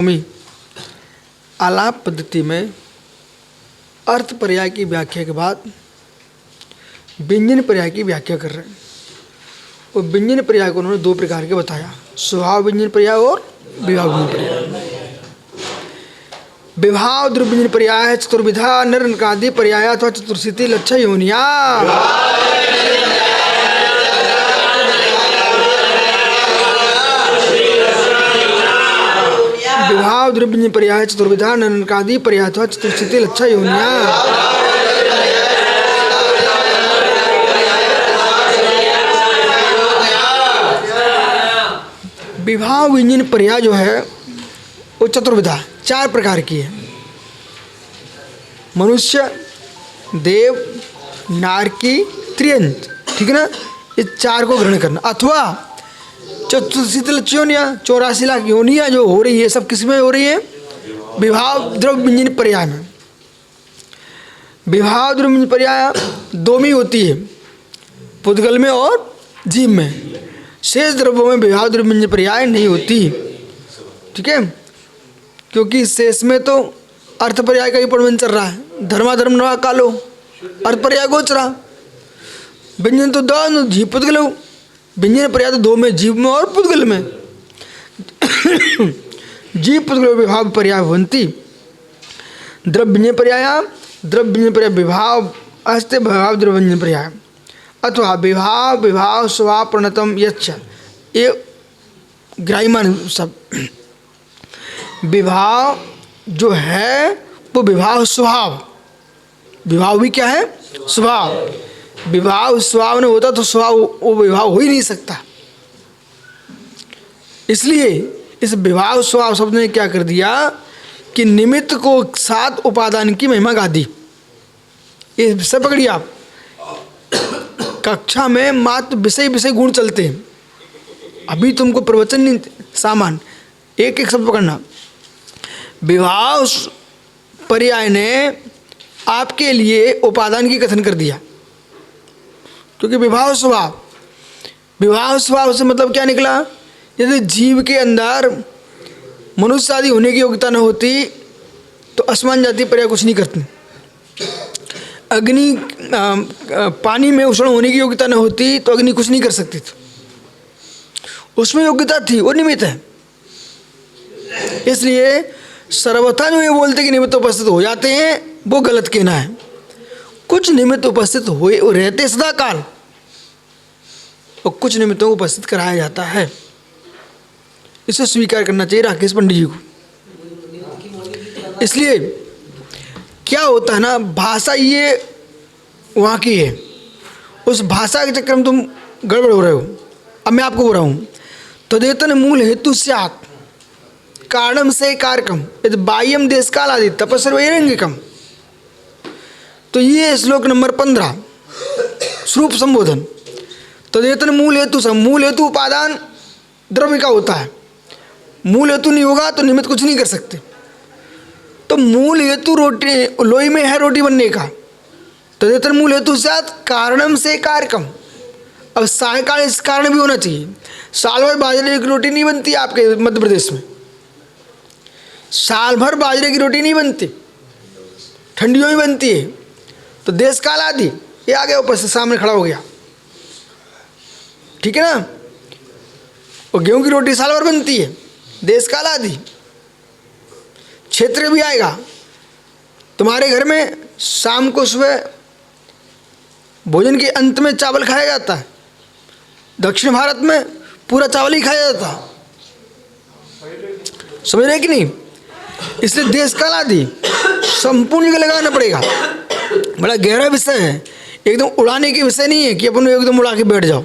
स्वामी आलाप पद्धति में अर्थ पर्याय की व्याख्या के बाद व्यंजन पर्याय की व्याख्या कर रहे हैं। और व्यंजन पर्याय को उन्होंने दो प्रकार के बताया, स्वभाव व्यंजन पर्याय और विभाव व्यंजन पर्याय। विभाव द्रव्य व्यंजन पर्याय चतुर्विधा नर नकादि पर्याय अथवा चतुर्शीति लक्ष्य योनिया। विभाव द्रव्य व्यंजन पर्याय चतुर्विधा नर नकादि पर्याय अथवा चतुर्शीति लक्ष्य योनिया। विभाव व्यंजन पर्याय जो है वो चतुर्विधा चार प्रकार की है। मनुष्य, देव, नारकी, त्रियंत, ठीक है ना। ये चार को ग्रहण करना अथवा चतुर्शीति लक्ष्य योनिया 84 लाख योनिया जो हो रही है सब किस में हो रही है? विभाव द्रव्य व्यंजन पर्याय में। विभाव द्रव्य व्यंजन पर्याय दो में होती है, पुद्गल में और जीव में। शेष द्रव्यों में विभाव द्रव्य व्यंजन पर्याय नहीं होती, ठीक है। क्योंकि शेष में तो अर्थ पर्याय का ही प्रबंध चल रहा है। धर्माधर्म नवा कालो अर्थ पर्याय गोचरा, व्यंजन तो दो जीव पुद्गल। व्यंजन पर्याय तो दो में, जीव में और पुद्गल में। जीव पुद्गल विभाव पर्याय भवन्ति। द्रव्य व्यंजन पर्याय द्रव्य व्यंजन पर्याय विभाव अस्ते विभाव द्रव्य व्यंजन पर्याय अथवा विभाव विभाव स्वभाव प्रणतम यच्च। ये ग्राह्यमान सब। विभाव जो है वो विभाव स्वभाव, विभाव भी क्या है? स्वभाव। विभाव स्वभाव नहीं होता तो स्वभाव वो विभाव हो ही नहीं सकता। इसलिए इस विभाव स्वभाव शब्द ने क्या कर दिया कि निमित्त को साथ उपादान की महिमा गा दी। ये सब पकड़िए आप। कक्षा में मात्र विषय विषय गुण चलते हैं। अभी तुमको प्रवचन नहीं सामान, एक एक शब्द पकड़ना। विभाव पर्याय ने आपके लिए उपादान की कथन कर दिया। क्योंकि विभाव स्वभाव से मतलब क्या निकला? यदि जीव के अंदर मनुष्य आदि होने की योग्यता न होती तो असमान जाति पर्याय कुछ नहीं करती। अग्नि पानी में उष्ण होने की योग्यता न होती तो अग्नि कुछ नहीं कर सकती थी। उसमें योग्यता थी, वो निमित्त है। इसलिए सर्वथा जो ये बोलते कि निमित्त उपस्थित हो जाते हैं वो गलत कहना है। कुछ निमित्त उपस्थित हुए रहते सदा काल और कुछ निमित्तों को उपस्थित कराया जाता है। इसे स्वीकार करना चाहिए राकेश पंडित जी को। इसलिए क्या होता है ना, भाषा ये वहाँ की है, उस भाषा के चक्कर में तुम गड़बड़ हो रहे हो। अब मैं आपको बोल रहा हूँ तदेतन मूल हेतु स्यात् कारणम से कारकम यदि बाह्यम देश काल आदि तपस्वर्यंगिकम। तो ये श्लोक नंबर 15 स्वरूप संबोधन। तदेतन मूल हेतु सब, मूल हेतु उपादान द्रव्य का होता है। मूल हेतु नहीं होगा तो निमित्त कुछ नहीं कर सकते। तो मूल हेतु रोटी लोई में है रोटी बनने का, तदेतर मूल हेतु साथ कारणम से कारकम। अब सायकाल इस कारण भी होना चाहिए। साल भर बाजरे की रोटी नहीं बनती आपके मध्य प्रदेश में, साल भर बाजरे की रोटी नहीं बनती, ठंडियों में बनती है। तो देश काल आदि ये आ गया ऊपर से सामने खड़ा हो गया, ठीक है ना। और गेहूं की रोटी साल भर बनती है, देश काल आदि। क्षेत्र भी आएगा। तुम्हारे घर में शाम को सुबह भोजन के अंत में चावल खाया जाता है, दक्षिण भारत में पूरा चावल ही खाया जाता है। समझ रहे कि नहीं? इसलिए देश काल आदि संपूर्ण जगह लगाना पड़ेगा। बड़ा गहरा विषय है, एकदम उड़ाने के विषय नहीं है कि अपन एकदम उड़ा के बैठ जाओ।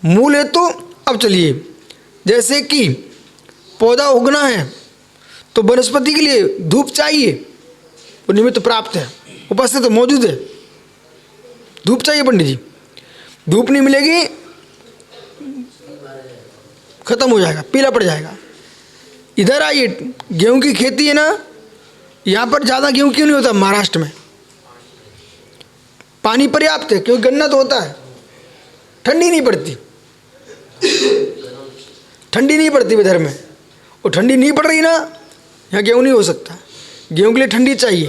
मूल है तो अब चलिए, जैसे कि पौधा उगना है तो वनस्पति के लिए धूप चाहिए, वो निमित्त प्राप्त है, उपस्थित मौजूद है। धूप चाहिए पंडित जी, धूप नहीं मिलेगी खत्म हो जाएगा, पीला पड़ जाएगा। इधर आइए, गेहूं की खेती है ना, यहाँ पर ज़्यादा गेहूं क्यों नहीं होता? महाराष्ट्र में पानी पर्याप्त है, क्योंकि गन्ना तो होता है, ठंडी नहीं पड़ती। ठंडी नहीं पड़ती विदर्भ में, वो ठंडी नहीं पड़ रही ना, यहाँ गेहूँ नहीं हो सकता। गेहूँ के लिए ठंडी चाहिए,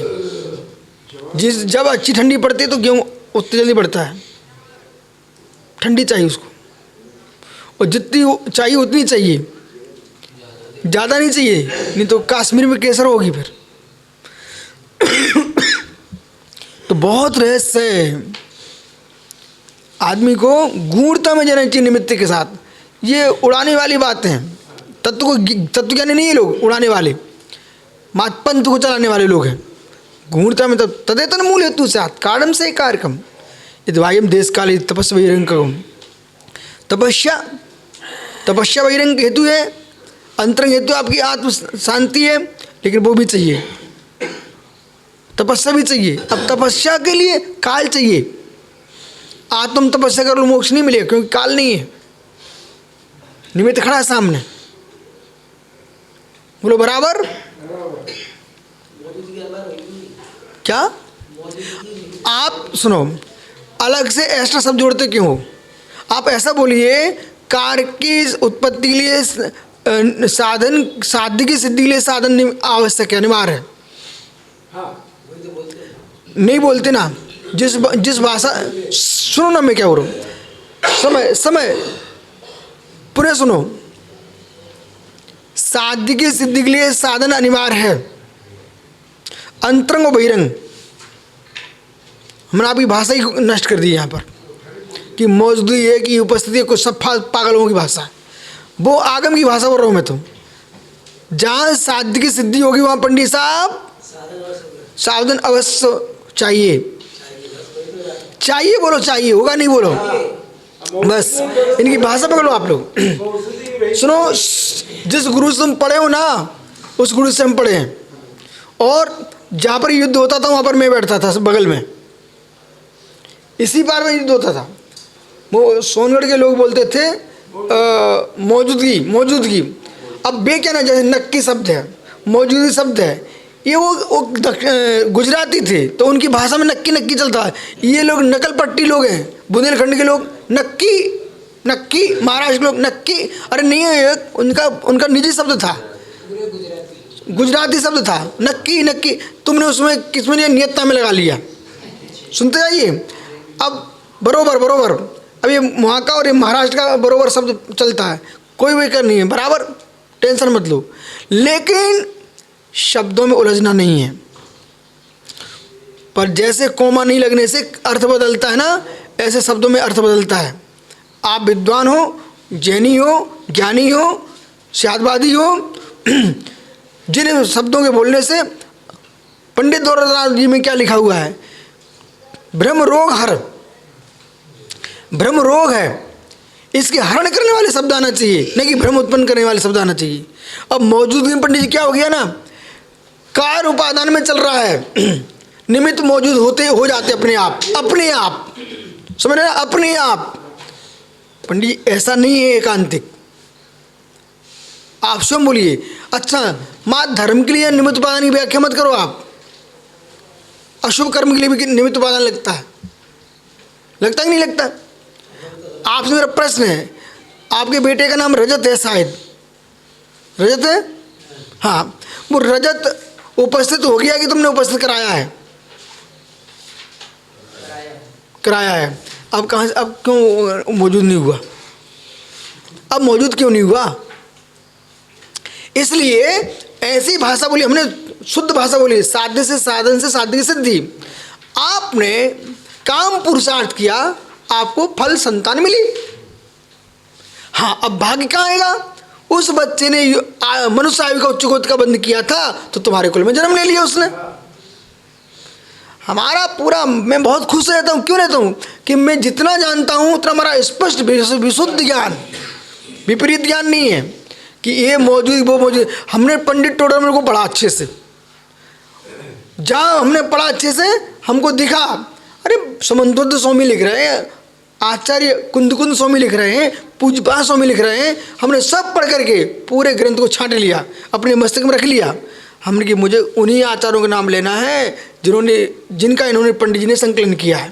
जब अच्छी ठंडी पड़ती है तो गेहूँ उतनी जल्दी बढ़ता है। ठंडी चाहिए उसको, और जितनी चाहिए उतनी चाहिए, ज़्यादा नहीं चाहिए, नहीं तो कश्मीर में केसर होगी फिर। तो बहुत रहस्य है, आदमी को गूढ़ता में जाना चाहिए निमित्त के साथ। ये उड़ाने वाली बातें हैं, तत्व ज्ञानी नहीं है लोग, उड़ाने वाले मात पंथ को चलाने वाले लोग हैं। गूढ़ता में तदेतन मूल हेतु से कारण से कार्यक्रम यद्वायम देश काल तपस्या बहिरंग। तपस्या बहिरंग हेतु है, अंतरंग हेतु आपकी आत्म शांति है, लेकिन वो भी चाहिए, तपस्या भी चाहिए। अब तपस्या के लिए काल चाहिए। आत्म तपस्या कर लो मोक्ष नहीं मिलेगा, क्योंकि काल नहीं है, निमित्त खड़ा है सामने। बोलो बराबर। क्या आप सुनो, अलग से एक्स्ट्रा शब्द जोड़ते क्यों हो? आप ऐसा बोलिए, कार्य की उत्पत्ति के लिए साधन, साध्य की सिद्धि के लिए साधन आवश्यक है, अनिवार्य है। नहीं बोलते ना, जिस भाषा, सुनो ना मैं क्या बोल रहा हूँ, समय पूरे सुनो। साध्य की सिद्धि के लिए साधन अनिवार्य है, अंतरंग और बहिरंग। हमने आपकी भाषा ही नष्ट कर दी यहाँ पर, कि मौजूदगी है कि उपस्थिति है, कुछ सब पागलों की भाषा, वो आगम की भाषा बोल रहा हूँ मैं। तो जहाँ साध्य की सिद्धि होगी वहाँ पंडित साहब साधन अवश्य चाहिए। चाहिए बोलो, चाहिए, होगा नहीं बोलो, बस इनकी भाषा पकड़ो आप लोग। सुनो, जिस गुरु से तुम पढ़े हो ना, उस गुरु से हम पढ़े हैं, और जहाँ पर युद्ध होता था वहाँ पर मैं बैठता था बगल में, इसी बार में युद्ध होता था। वो सोनगढ़ के लोग बोलते थे मौजूदगी। अब बे क्या ना, जैसे नक्की शब्द है, मौजूदगी शब्द है, ये वो गुजराती थे तो उनकी भाषा में नक्की चलता है। ये लोग नकल पट्टी लोग हैं, बुंदेलखंड के लोग नक्की, महाराष्ट्र के लोग नक्की, अरे नहीं है, उनका निजी शब्द था, गुजराती शब्द था नक्की। तुमने उसमें किसमें नियतता में लगा लिया। सुनते जाइए, अब बरोबर, अब ये वहाँ का और ये महाराष्ट्र का बरोबर शब्द चलता है, कोई बेकर नहीं है, बराबर, टेंशन मत लो। लेकिन शब्दों में उलझना नहीं है। पर जैसे कोमा नहीं लगने से अर्थ बदलता है ना, ऐसे शब्दों में अर्थ बदलता है। आप विद्वान हो, जैनी हो, ज्ञानी हो, शादवादी हो, जिन शब्दों के बोलने से, पंडित दौरान जी में क्या लिखा हुआ है, ब्रह्म रोग है, इसके हरण करने वाले शब्द आना चाहिए, नहीं कि भ्रम उत्पन्न करने वाले शब्द आना चाहिए। अब मौजूदगी में पंडित जी क्या हो गया ना, कार्य उपादान में चल रहा है, निमित्त मौजूद हो जाते अपने आप, समझ रहे, अपने आप। पंडित जी ऐसा नहीं है एकांतिक। आप स्वयं बोलिए, अच्छा माँ धर्म के लिए निमित्त उपादान की व्याख्या मत करो आप, अशुभ कर्म के लिए भी निमित्त उपादान लगता है कि नहीं लगता? आपसे मेरा प्रश्न है, आपके बेटे का नाम रजत है, शायद रजत है, हाँ, वो रजत उपस्थित हो गया कि तुमने उपस्थित कराया है? अब कहाँ से, अब क्यों मौजूद नहीं हुआ? अब मौजूद क्यों नहीं हुआ? इसलिए ऐसी भाषा बोली हमने, शुद्ध भाषा बोली, साध्य से साधन से साध्य की सिद्धि। आपने काम पुरुषार्थ किया, आपको फल संतान मिली। हाँ, अब भाग्य कहाँ आएगा? उस बच्चे ने मनुष्य आयु का उच्चकोट का बंद किया था तो तुम्हारे कुल में जन्म ले लिया उसने। हमारा पूरा, मैं बहुत खुश रहता हूँ, क्यों रहता हूँ कि मैं जितना जानता हूँ उतना हमारा स्पष्ट विशुद्ध ज्ञान, विपरीत ज्ञान नहीं है कि ये मौजूद वो मौजूद। हमने पंडित टोडर को पढ़ा अच्छे से, जहाँ हमने पढ़ा अच्छे से हमको दिखा, अरे समन्वत स्वामी लिख रहे हैं, आचार्य कुंद स्वामी लिख रहे हैं, पूजपा स्वामी लिख रहे हैं, हमने सब पढ़ करके पूरे ग्रंथ को छांट लिया, अपने मस्तक में रख लिया। हमने कि मुझे उन्हीं आचार्यों का नाम लेना है जिनका इन्होंने पंडित जी ने संकलन किया है,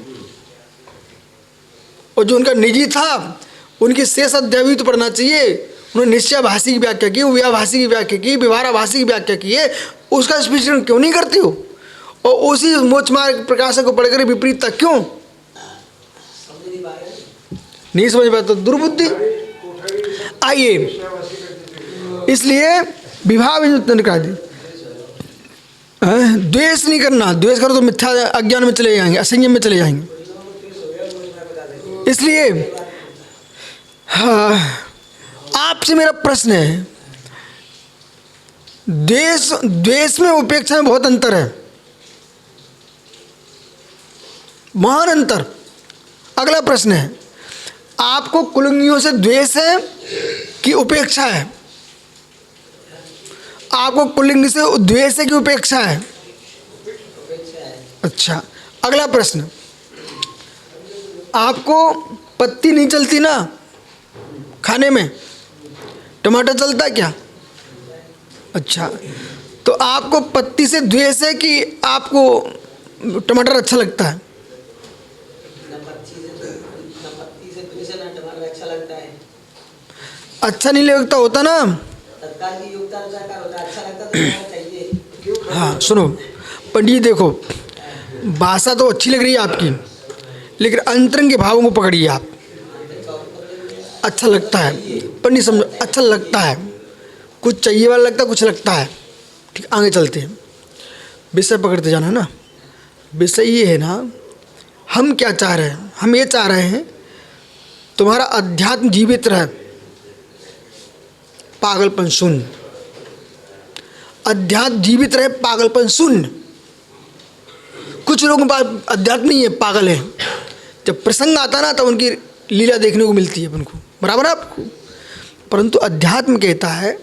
और जो उनका निजी था उनके शेष अध्याय भी तो पढ़ना चाहिए, उन्होंने निश्चयभाषी की व्याख्या की, व्याभाषी की व्याख्या की, व्यवहाराभाषी की व्याख्या की है, उसका स्पष्टीकरण क्यों नहीं करती हो? और उसी मोक्ष मार्ग प्रकाशक को पढ़कर विपरीतता क्यों नहीं समझ पाते? तो दुर्बुद्धि। आइए, इसलिए विवाह विनिर्मुक्ति कर दी। द्वेष नहीं करना, द्वेष करो तो मिथ्या अज्ञान में चले जाएंगे, असंयम में चले जाएंगे। इसलिए आपसे मेरा प्रश्न है, द्वेष में उपेक्षा में बहुत अंतर है, महान अंतर। अगला प्रश्न है, आपको कुलिंगियों से द्वेष है कि उपेक्षा है? आपको कुलिंग से द्वेष है कि उपेक्षा है? अच्छा, अगला प्रश्न, आपको पत्ती नहीं चलती ना खाने में, टमाटर चलता है क्या? अच्छा, तो आपको पत्ती से द्वेष है कि आपको टमाटर अच्छा लगता है? अच्छा नहीं लगता होता ना। हाँ सुनो पंडित जी, देखो भाषा तो अच्छी लग रही है आपकी, लेकिन अंतरंग के भावों को पकड़िए आप। अच्छा लगता है पर नहीं समझो, अच्छा लगता है, कुछ चाहिए वाला लगता है, कुछ लगता है। ठीक, आगे चलते हैं, विषय पकड़ते जाना है ना। विषय ये है ना, हम क्या चाह रहे हैं? हम ये चाह रहे हैं तुम्हारा अध्यात्म जीवित रहे, पागलपन शून्य। अध्यात्म जीवित रहे, पागलपन शून्य। कुछ लोगों के पास अध्यात्म नहीं है, पागल है। जब प्रसंग आता ना तब उनकी लीला देखने को मिलती है अपन को, बराबर आपको। परंतु अध्यात्म कहता है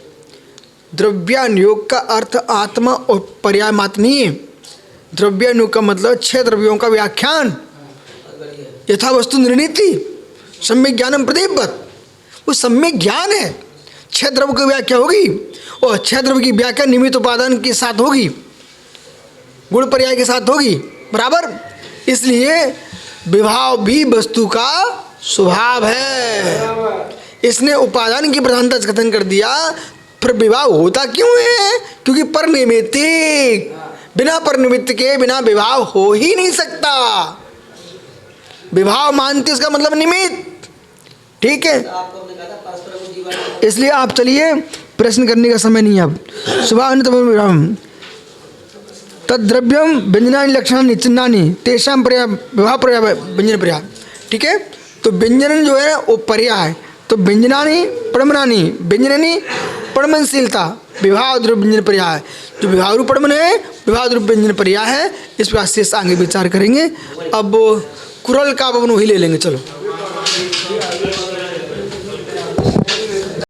द्रव्यानुयोग का अर्थ आत्मा और पर्याय मात्र नहीं है। द्रव्यानुयोग का मतलब 6 द्रव्यों का व्याख्यान, यथा वस्तु निर्णीति, सम्यक ज्ञानम प्रदीपवत। वो सम्यक ज्ञान है, 6 द्रव्य की व्याख्या होगी, और 6 द्रव्य की व्याख्या निमित्त उपादान के साथ होगी, गुण पर्याय के साथ होगी, बराबर। इसलिए विभाव भी वस्तु का स्वभाव है। इसने उपादान की प्रधानता का कथन कर दिया। फिर विभाव होता क्यों है? क्योंकि परनिमित्तिक, बिना परनिमित्त के बिना विभाव हो ही नहीं सकता। विभाव मानते इसका मतलब निमित्त, ठीक है। इसलिए आप चलिए, प्रश्न करने का समय नहीं है अब। सुभाव तद्द्रव्यम व्यंजनानि लक्षणानि चिन्हानि तेषां पर्याय विभाव पर्याय व्यंजन पर्याय, ठीक है। तो व्यंजन जो है वो पर्याय, तो व्यंजनानि पड़मनानि, व्यंजनानि पड़मनशीलता, विभाव द्रव्य व्यंजन पर्याय। जो विभाव रूप पड़मन है, विभाव रूप व्यंजन पर्याय है। इस पर शेष आगे विचार करेंगे। अब कुरल का अपन वही ले लेंगे, चलो।